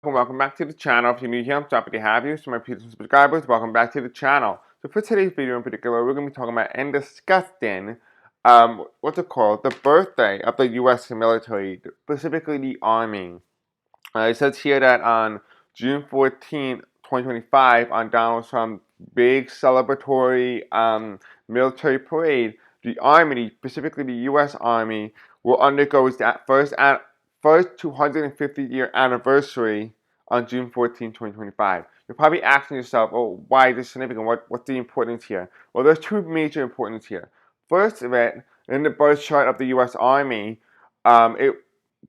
Welcome back to the channel. If you're new here, I'm so happy to have you. So my people subscribers, welcome back to the channel. So for today's video in particular, we're going to be talking about and discussing, what's it called? The birthday of the U.S. military, specifically the Army. It says here that on June 14th, 2025, on Donald Trump's big celebratory military parade, the Army, specifically the U.S. Army, will undergo its first 250-year anniversary on June 14, 2025. You're probably asking yourself, oh, why is this significant? What's the importance here? Well, there's two major importance here. First of it, in the birth chart of the U.S. Army,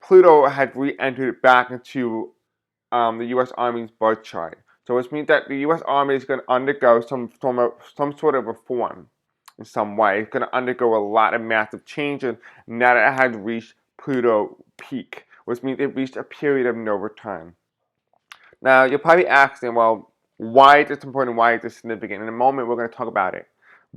Pluto had re-entered back into the U.S. Army's birth chart. So which means that the U.S. Army is going to undergo some sort of reform in some way. It's going to undergo a lot of massive changes now that it has reached Pluto peak, which means it reached a period of no return. Now, you're probably asking, well, why is this important? Why is this significant? In a moment, we're going to talk about it.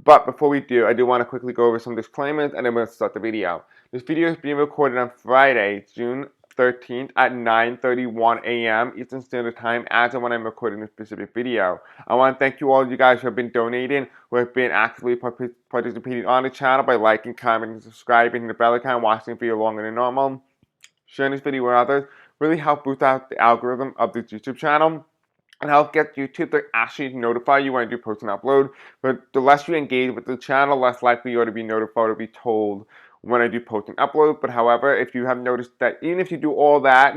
But before we do, I do want to quickly go over some disclaimers, and then we'll start the video. This video is being recorded on Friday, June 13th at 9:31 a.m. Eastern Standard Time as of when I'm recording this specific video. I want to thank you all you guys who have been donating, who have been actively participating on the channel by liking, commenting, subscribing, hitting the bell icon, watching the video longer than normal, sharing this video with others. Really help boost out the algorithm of this YouTube channel and help get YouTube to actually notify you when I do post and upload. But the less you engage with the channel, less likely you are to be notified or be told when I do post and upload. But however, if you have noticed that even if you do all that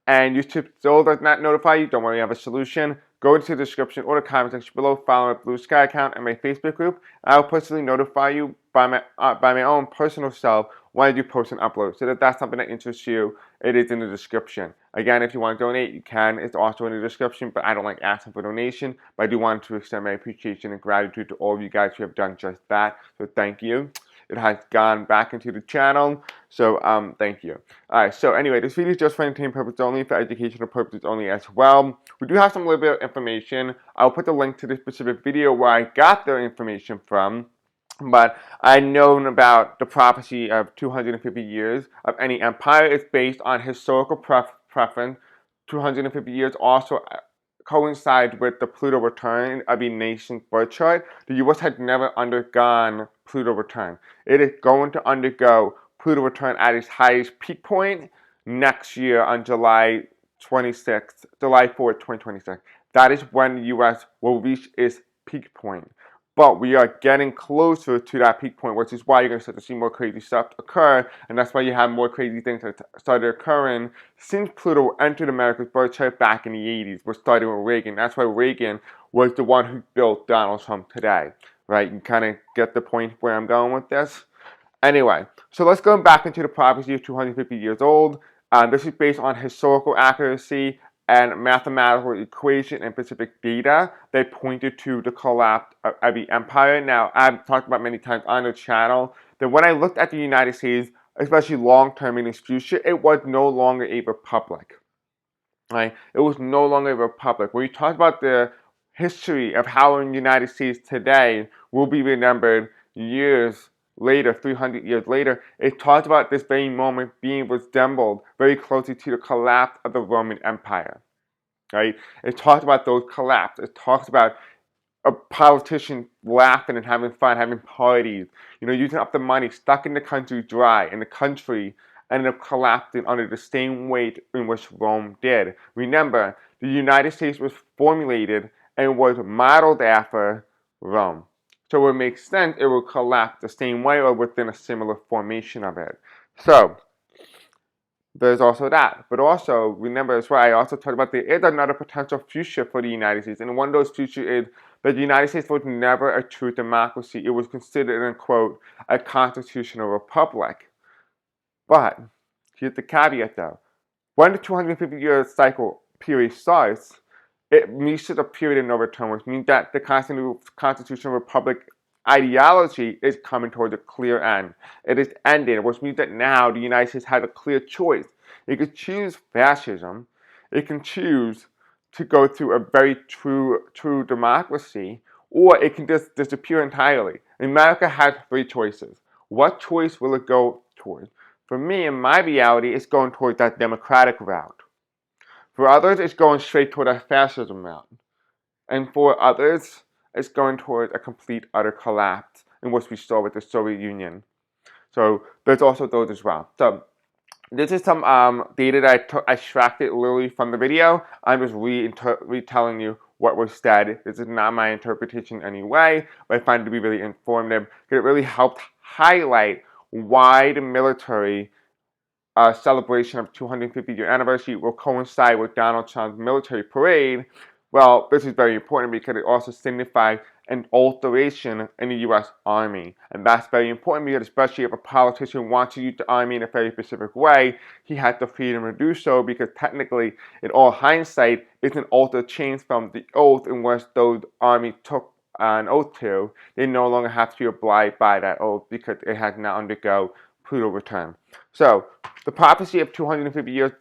and YouTube still does not notify you, don't worry, I have a solution. Go into the description or the comment section below, follow my Blue Sky account and my Facebook group. I'll personally notify you by my own personal self when I do post and upload. So if that's something that interests you, it is in the description. Again, if you want to donate, you can. It's also in the description, but I don't like asking for donation. But I do want to extend my appreciation and gratitude to all of you guys who have done just that. So thank you. It has gone back into the channel, so thank you. Alright, so anyway, this video is just for entertainment purposes only, for educational purposes only as well. We do have some little bit of information. I'll put the link to this specific video where I got the information from. But I known about the prophecy of 250 years of any empire. It's based on historical preference. 250 years also coincide with the Pluto return of a nation's birth chart. The U.S. had never undergone Pluto return. It is going to undergo Pluto return at its highest peak point next year on July 4th, 2026. That is when the U.S. will reach its peak point. But we are getting closer to that peak point, which is why you're going to start to see more crazy stuff occur. And that's why you have more crazy things that started occurring since Pluto entered America's birth chart back in the 80s. We're starting with Reagan. That's why Reagan was the one who built Donald Trump today. Right? You kind of get the point where I'm going with this? Anyway, so let's go back into the prophecy of 250 years old. This is based on historical accuracy and mathematical equation and specific data that pointed to the collapse of the empire. Now, I've talked about many times on the channel that when I looked at the United States, especially long-term in its future, it was no longer a republic. Right? It was no longer a republic. When we talk about the history of how in the United States today will be remembered years later, 300 years later, it talks about this very moment being resembled very closely to the collapse of the Roman Empire. Right? It talks about those collapse. It talks about a politician laughing and having fun, having parties, using up the money, stuck in the country dry, and the country ended up collapsing under the same weight in which Rome did. Remember, the United States was formulated and was modeled after Rome. So it makes sense it will collapse the same way or within a similar formation of it. So there's also that. But also, remember as well, I also talked about there is another potential future for the United States. And one of those futures is that the United States was never a true democracy. It was considered, quote, a constitutional republic. But here's the caveat though. When the 250-year cycle period starts, it reaches a period of no return, which means that the constitutional republic ideology is coming towards a clear end. It is ending, which means that now the United States has a clear choice. It could choose fascism. It can choose to go through a very true democracy, or it can just disappear entirely. America has three choices. What choice will it go towards? For me, in my reality, it's going towards that democratic route. For others, it's going straight toward a fascism route. And for others, it's going toward a complete, utter collapse, in which we saw with the Soviet Union. So there's also those as well. So this is some data that I extracted literally from the video. I'm just retelling you what was said. This is not my interpretation in any way, but I find it to be really informative. It really helped highlight why the military celebration of 250-year anniversary will coincide with Donald Trump's military parade. Well, this is very important because it also signifies an alteration in the U.S. Army. And that's very important because especially if a politician wants to use the Army in a very specific way, he has the freedom to do so because technically, in all hindsight, it's an altered change from the oath in which those Army took an oath to. They no longer have to abide by that oath because it has now undergone Pluto return. So, the prophecy of 250 years,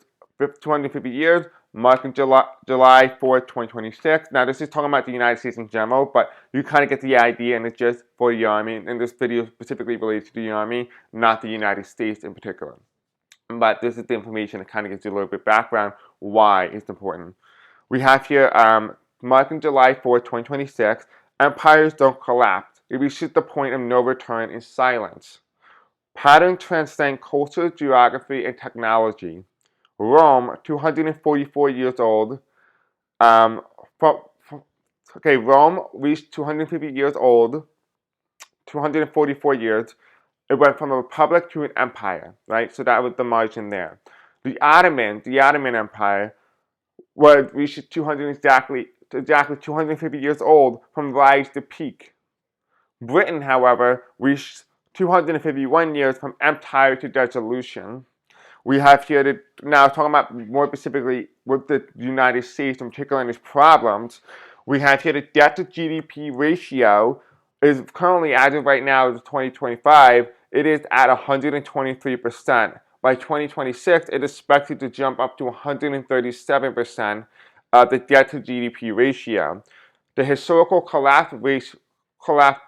marking July 4th, 2026. Now, this is talking about the United States in general, but you kind of get the idea, and it's just for the Army. And this video specifically relates to the Army, not the United States in particular. But this is the information that kind of gives you a little bit of background why it's important. We have here, marking July 4th, 2026, empires don't collapse. It reaches the point of no return in silence. Patterns transcend culture, geography, and technology. Rome, 244 years old. Rome reached 250 years old, 244 years. It went from a republic to an empire, right? So that was the margin there. The Ottoman Empire, reached exactly 250 years old from rise to peak. Britain, however, reached 251 years from empire to dissolution. We have here now talking about more specifically with the United States, in particular in its problems. We have here the debt to GDP ratio is currently, as of right now, 2025, it is at 123%. By 2026, it is expected to jump up to 137% of the debt to GDP ratio. The historical collapse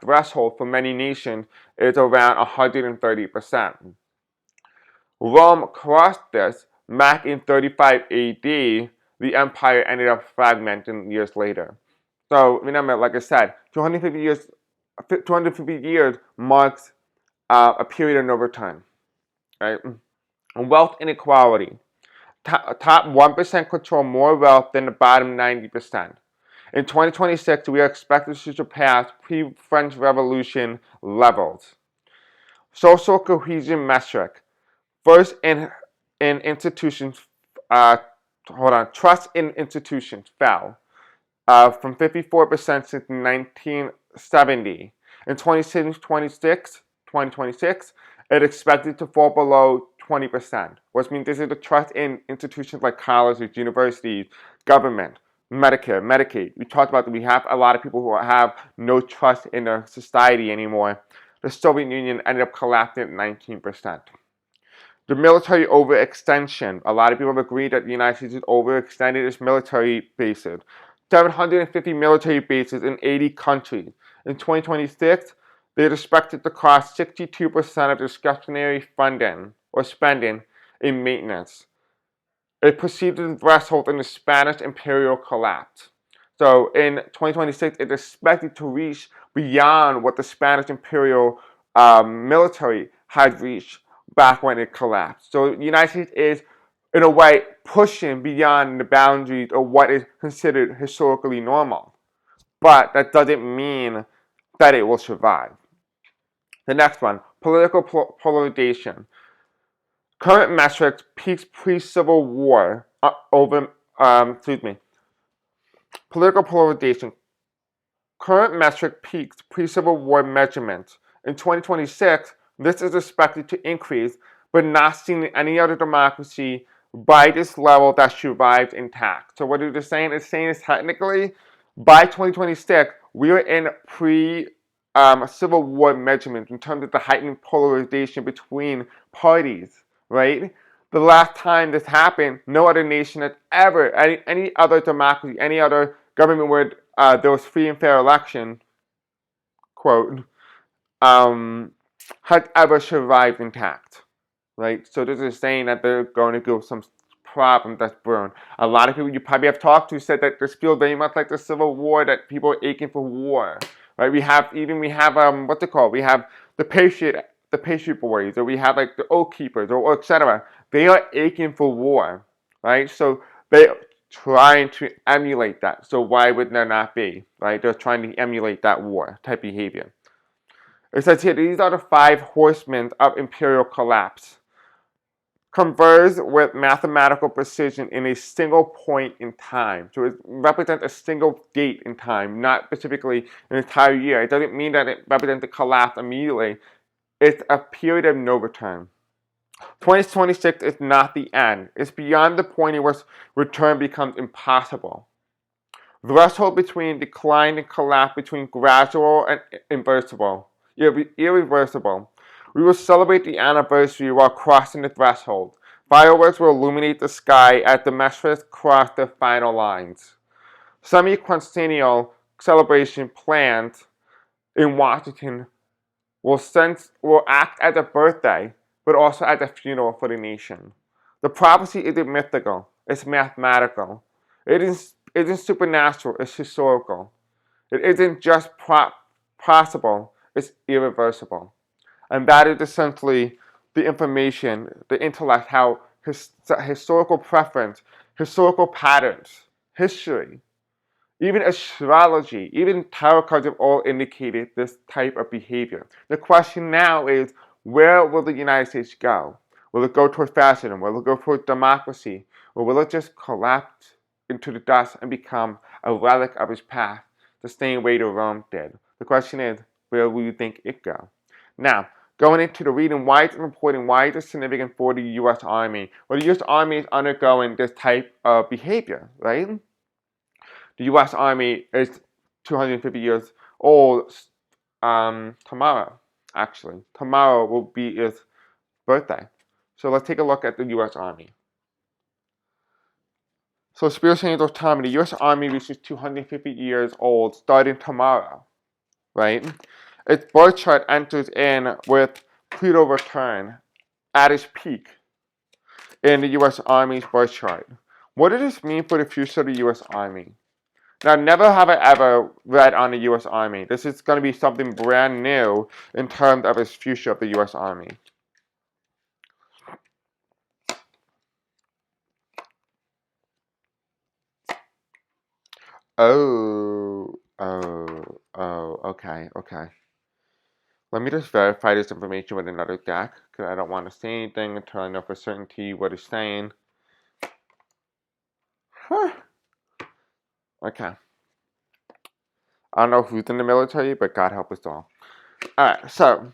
threshold for many nations is around 130%. Rome crossed this back in 35 AD. The empire ended up fragmenting years later. So remember, like I said, 250 years marks a period of no return. Right? Wealth inequality. Top 1% control more wealth than the bottom 90%. In 2026, we are expected to surpass pre-French Revolution levels. Social cohesion metric. First in institutions, trust in institutions fell from 54% since 1970. In 2026, it expected to fall below 20%, which means this is the trust in institutions like colleges, universities, government, Medicare, Medicaid. We talked about that we have a lot of people who have no trust in their society anymore. The Soviet Union ended up collapsing at 19%. The military overextension. A lot of people have agreed that the United States has overextended its military bases. 750 military bases in 80 countries. In 2026, they're expected to cost 62% of discretionary funding or spending in maintenance. It preceded the threshold in the Spanish imperial collapse. So in 2026, it's expected to reach beyond what the Spanish imperial military had reached back when it collapsed. So the United States is, in a way, pushing beyond the boundaries of what is considered historically normal. But that doesn't mean that it will survive. The next one, political polarization. Current metrics peaks pre-Civil War Political polarization. Current metric peaks pre-Civil War measurements. In 2026, this is expected to increase, but not seen in any other democracy by this level that survives intact. So what it is saying? It's saying is technically, by 2026, we are in pre-Civil War measurements in terms of the heightened polarization between parties, right? The last time this happened, no other nation has ever, any other democracy, any other government where there was free and fair election, quote, had ever survived intact, right? So this is saying that they're going to go some problem that's brewing. A lot of people you probably have talked to said that this feels very much like the Civil War, that people are aching for war. Right? We have what's it called? We have the Patriot Boys, or we have like the Oath Keepers, or etc. They are aching for war, right? So they're trying to emulate that. So why would there not be, right? They're trying to emulate that war type behavior. It says here, these are the 5 horsemen of imperial collapse. Converse with mathematical precision in a single point in time. So it represents a single date in time, not specifically an entire year. It doesn't mean that it represents the collapse immediately. It's a period of no return. 2026 is not the end. It's beyond the point in which return becomes impossible. Threshold between decline and collapse, between gradual and irreversible. We will celebrate the anniversary while crossing the threshold. Fireworks will illuminate the sky as the Muskrat cross the final lines. Semi-quincennial celebration planned in Washington will act as a birthday, but also as a funeral for the nation. The prophecy isn't mythical, it's mathematical. It isn't supernatural, it's historical. It isn't just possible, it's irreversible. And that is essentially the information, the intellect, how historical preference, historical patterns, history, even astrology, even tarot cards have all indicated this type of behavior. The question now is, where will the United States go? Will it go toward fascism? Will it go toward democracy? Or will it just collapse into the dust and become a relic of its past, the same way the Rome did? The question is, where will you think it go? Now, going into the reading, why is it important? Why is it significant for the U.S. Army? Well, the U.S. Army is undergoing this type of behavior, right? The U.S. Army is 250 years old tomorrow, actually. Tomorrow will be its birthday. So let's take a look at the U.S. Army. So spiritual angels tell me the U.S. Army reaches 250 years old starting tomorrow, right? Its birth chart enters in with Pluto return at its peak in the U.S. Army's birth chart. What does this mean for the future of the U.S. Army? Now, never have I ever read on the U.S. Army. This is going to be something brand new in terms of its future of the U.S. Army. Okay. Let me just verify this information with another deck, because I don't want to say anything until I know for certainty what it's saying. Okay. I don't know who's in the military, but God help us all. Alright, so.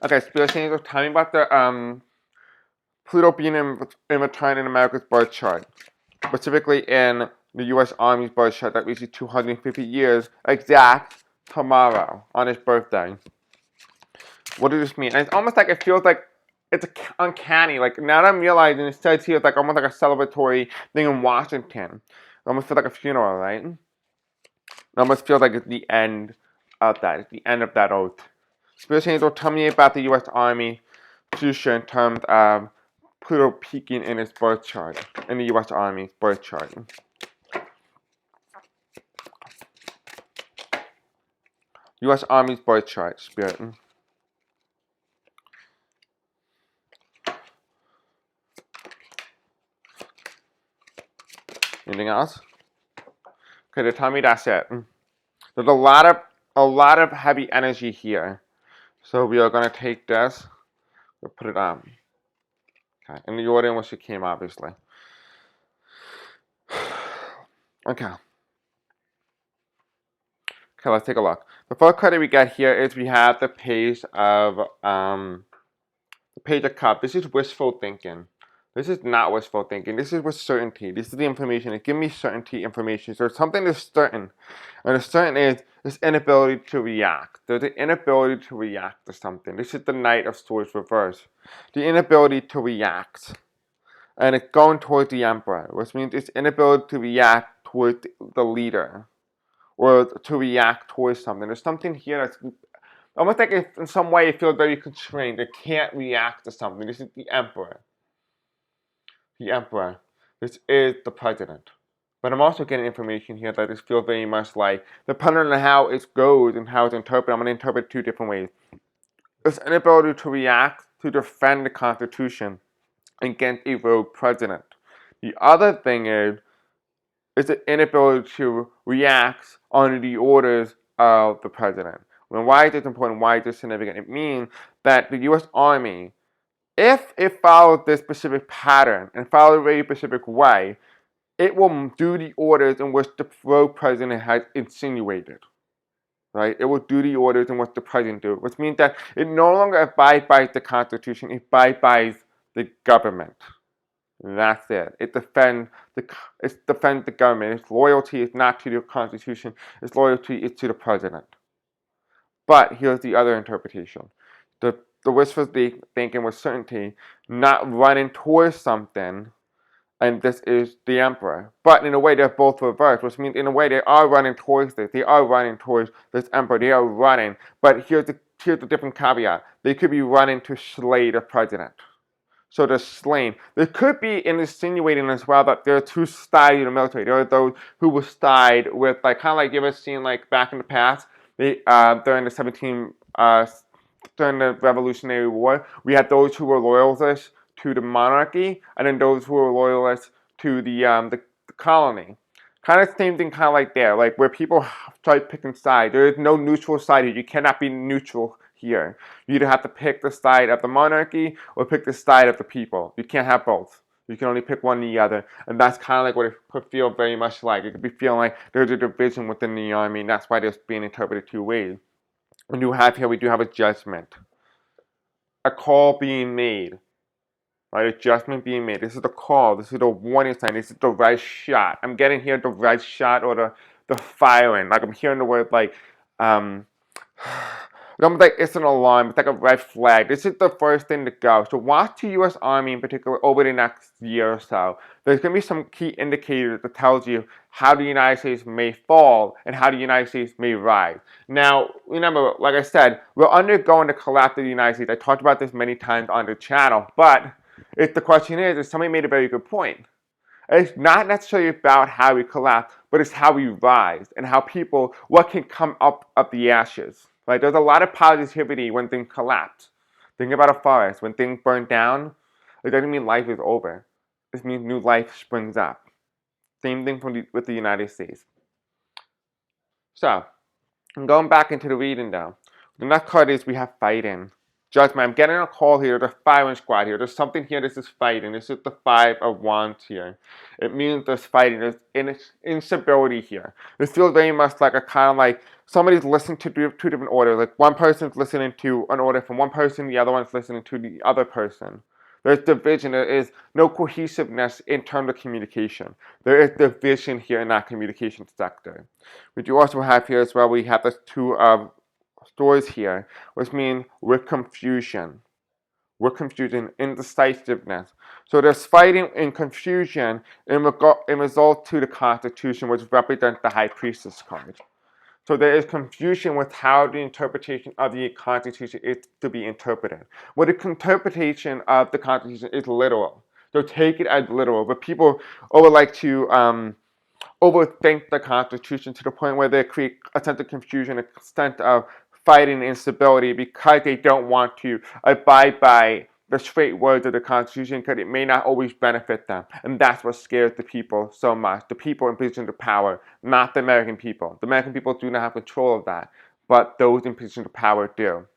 Okay, Spirit Angels, tell me about the Pluto being in return in America's birth chart. Specifically in the U.S. Army's birth chart that reaches 250 years exact tomorrow on his birthday. What does this mean? And it's almost like it feels like it's uncanny. Like now that I'm realizing it says here, it's like almost like a celebratory thing in Washington. It almost feels like a funeral, right? It almost feels like it's the end of that. It's the end of that oath. Spirit Angel, tell me about the U.S. Army future in terms of Pluto peaking in its birth chart, in the U.S. Army's birth chart. U.S. Army's birth chart, Spirit. Anything else? Okay, they tell me that's it. There's a lot of heavy energy here. So we are gonna take this, we'll put it on. Okay, in the order in which it came, obviously. Okay. Okay, let's take a look. The first card that we get here is we have the Page of Cups. This is wishful thinking. This is not wishful thinking. This is with certainty. This is the information. It gives me certainty information. So something is certain. And the certain is this inability to react. There's the inability to react to something. This is the Knight of Swords reverse. The inability to react. and it's going towards the emperor, which means its inability to react towards the leader or to react towards something. There's something here that's almost like in some way it feels very constrained. It can't react to something. This is the emperor. The emperor. This is the president. But I'm also getting information here that this feels very much like, depending on how it goes and how it's interpreted, I'm going to interpret it 2 different ways. Its inability to react to defend the Constitution against a rogue president. The other thing is the inability to react under the orders of the president. And why is this important? Why is this significant? It means that the U.S. Army, if it follows this specific pattern and follows a very specific way, it will do the orders in which the rogue president has insinuated. Right? It will do the orders in which the president do, which means that it no longer abides by the Constitution, it abides by the government. And that's it. It defends the government. Its loyalty is not to the Constitution, its loyalty is to the president. But here's the other interpretation. The wishful thinking with certainty, not running towards something, and this is the emperor. But in a way, they're both reversed, which means in a way they are running towards this. They are running towards this emperor. They are running. But here's the different caveat. They could be running to slay the president. So they're slain. There could be insinuating as well that there are 2 sides in the military. There are those who will side with, like, kind of like you ever seen, like, back in the past, during the Revolutionary War, we had those who were loyalists to the monarchy, and then those who were loyalists to the colony. Kind of same thing, kind of like there, like where people start picking sides. There is no neutral side here. You cannot be neutral here. You either have to pick the side of the monarchy or pick the side of the people. You can't have both. You can only pick one or the other, and that's kind of like what it could feel very much like. It could be feeling like there's a division within the army, and that's why it's being interpreted 2 ways. We do have a judgment, a call being made. Right, adjustment being made. This is the call. This is the warning sign. This is the red shot. I'm getting here the red shot or the firing. Like I'm hearing the word like like it's an alarm. It's like a red flag. This is the first thing to go. So watch the U.S. Army in particular over the next year or so. There's going to be some key indicators that tells you how the United States may fall and how the United States may rise. Now, remember, like I said, we're undergoing the collapse of the United States. I talked about this many times on the channel, but the question is somebody made a very good point. It's not necessarily about how we collapse, but it's how we rise and how what can come up of the ashes. Right? There's a lot of positivity when things collapse. Think about a forest. When things burn down, it doesn't mean life is over. It means new life springs up. Same thing with the United States. So, I'm going back into the reading now. The next card is we have fighting. Judgment. I'm getting a call here. The firing squad here. There's something here. This is fighting. This is the 5 of Wands here. It means there's fighting. There's instability here. This feels very much like a kind of like somebody's listening to 2 different orders. Like one person's listening to an order from one person, the other one's listening to the other person. There's division. There is no cohesiveness in terms of communication. There is division here in that communication sector. We do also have here as well, we have the 2 of Swords here, which means with confusion, indecisiveness. So there's fighting and confusion in result to the Constitution, which represents the High Priestess card. So there is confusion with how the interpretation of the Constitution is to be interpreted. Well, the interpretation of the Constitution is literal. So take it as literal. But people would like to overthink the Constitution to the point where they create a sense of confusion, a sense of fighting instability because they don't want to abide by the straight words of the Constitution because it may not always benefit them. And that's what scares the people so much. The people in position of power, not the American people. The American people do not have control of that, but those in position of power do.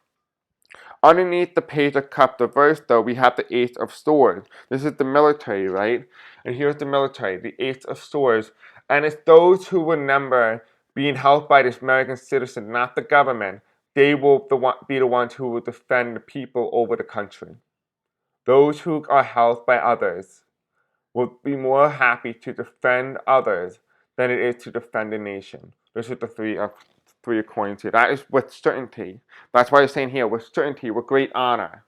Underneath the Page of Cups reverse, though, we have the Ace of Swords. This is the military, right? And here's the military, the Ace of Swords. And it's those who remember being held by this American citizen, not the government. They will be the ones who will defend the people over the country. Those who are held by others will be more happy to defend others than it is to defend the nation. This is the 3 of coins here. That is with certainty. That's why I'm saying here, with certainty, with great honor.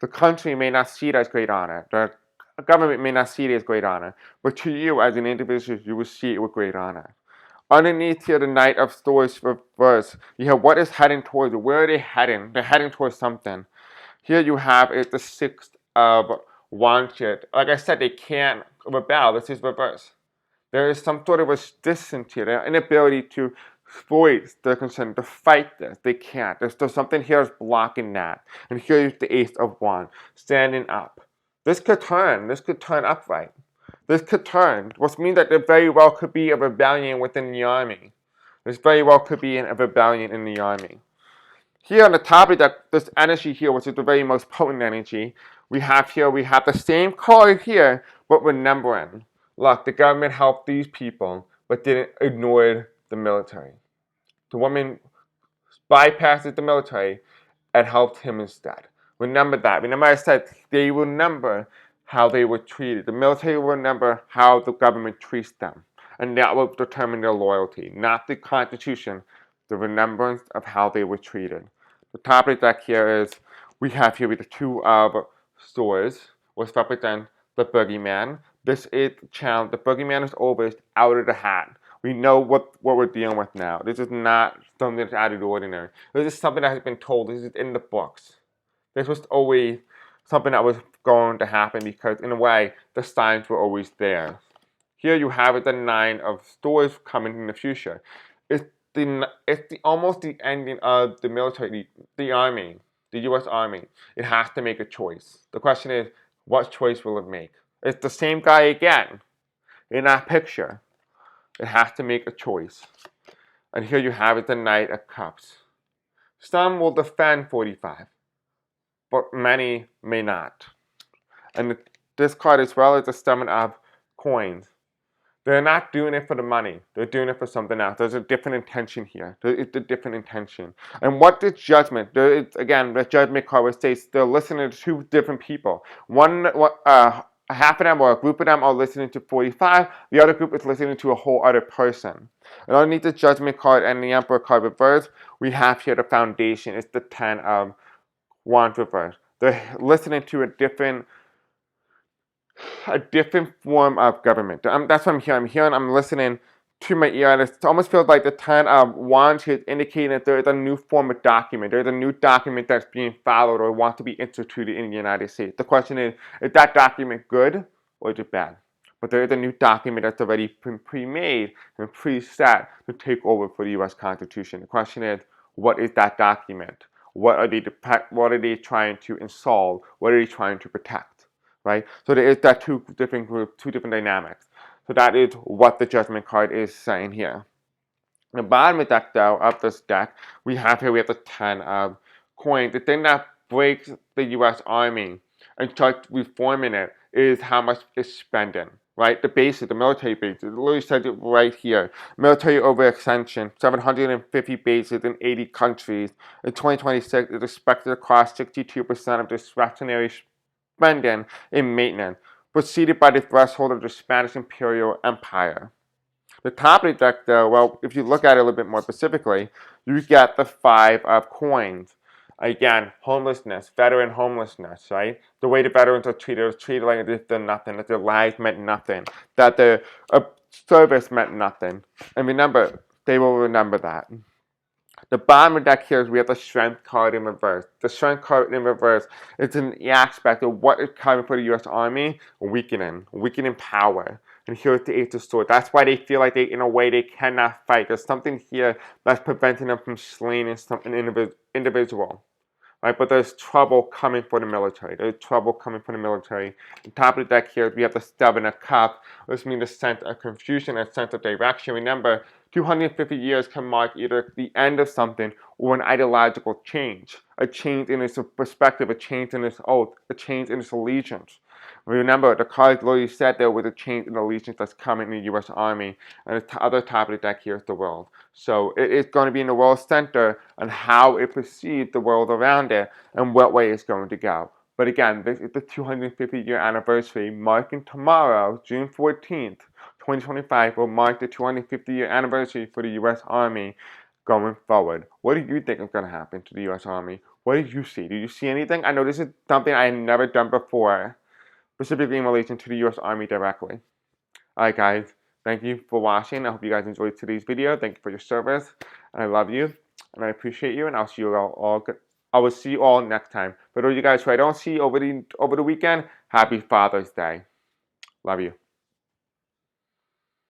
The country may not see it as great honor. The government may not see it as great honor, but to you as an individual, you will see it with great honor. Underneath here, the Knight of Swords reverse, you have what is heading towards it. Where are they heading? They're heading towards something. Here you have is the Six of Wands here. Like I said, they can't rebel. This is reverse. There is some sort of resistance here, their inability to voice their concern, to fight this. They can't. There's something here is blocking that. And here is the Ace of Wands, standing up. This could turn. This could turn upright. This could turn, which means that there very well could be a rebellion within the army. This very well could be a rebellion in the army. Here on the top of that, this energy here, which is the very most potent energy, we have the same card here, but remembering. Look, the government helped these people, but didn't ignore the military. The woman bypasses the military and helped him instead. Remember that. Remember I said they will remember how they were treated. The military will remember how the government treats them. And that will determine their loyalty, not the Constitution, the remembrance of how they were treated. The top of the deck here is, we have here with the Two of Swords, which represent the boogeyman. This is the challenge. The boogeyman is over, it's out of the hat. We know what we're dealing with now. This is not something that's out of the ordinary. This is something that has been told. This is in the books. This was always something that was going to happen because, in a way, the signs were always there. Here you have the Nine of Swords coming in the future. It's almost the ending of the military, the army, the U.S. Army. It has to make a choice. The question is, what choice will it make? It's the same guy again in that picture. It has to make a choice. And here you have the Knight of Cups. Some will defend 45, but many may not. And this card as well is the Seven of Coins. They're not doing it for the money. They're doing it for something else. There's a different intention here. It's a different intention. And what the judgment? There is, again, the judgment card states they're listening to two different people. Half of them or a group of them are listening to 45. The other group is listening to a whole other person. And underneath the judgment card and the Emperor card reverse, we have here the foundation. It's the Ten of Wands reverse. They're listening to a different form of government. That's what I'm hearing. I'm listening to my ear, and it almost feels like the Ten of Wands is indicating that there is a new form of document. There's a new document that's being followed or wants to be instituted in the United States. The question is that document good or is it bad? But there is a new document that's already been pre-made and preset to take over for the U.S. Constitution. The question is, what is that document? What are they trying to install? What are they trying to protect? Right? So there is that two different groups, two different dynamics. So that is what the judgment card is saying here. The bottom of the deck, though, of this deck, we have the Ten of Coins. The thing that breaks the U.S. Army and starts reforming it is how much it's spending. Right? The bases, the military bases, it literally says it right here. Military overextension, 750 bases in 80 countries. In 2026, it's expected to cost 62% of discretionary spending in maintenance, preceded by the threshold of the Spanish Imperial Empire. The top of the deck, though, well, if you look at it a little bit more specifically, you get the Five of Coins. Again, homelessness, veteran homelessness, right? The way the veterans are treated like as if they're nothing, that their lives meant nothing, that their service meant nothing. And remember, they will remember that. The bottom of the deck here is we have the Strength card in reverse. The Strength card in reverse is an aspect of what is coming for the U.S. Army, weakening power. And here's the Ace of Swords. That's why they feel like in a way, they cannot fight. There's something here that's preventing them from slaying an individual. Right? But there's trouble coming for the military. There's trouble coming for the military. On top of the deck here, we have the Seven of Cups, which means the sense of confusion and sense of direction. Remember, 250 years can mark either the end of something or an ideological change. A change in its perspective, a change in its oath, a change in its allegiance. Remember, the card literally said there was a change in allegiance that's coming in the U.S. Army. And the other top of the deck here is the world. So it is going to be in the world center and how it perceives the world around it and what way it's going to go. But again, this is the 250-year anniversary, marking tomorrow, June 14th, 2025, will mark the 250-year anniversary for the U.S. Army going forward. What do you think is going to happen to the U.S. Army? What did you see? Do you see anything? I know this is something I had never done before. specifically in relation to the U.S. Army directly. Alright guys, thank you for watching. I hope you guys enjoyed today's video. Thank you for your service. And I love you. And I appreciate you. And I'll see you all I will see you all next time. For those of you guys who I don't see over the weekend, happy Father's Day. Love you.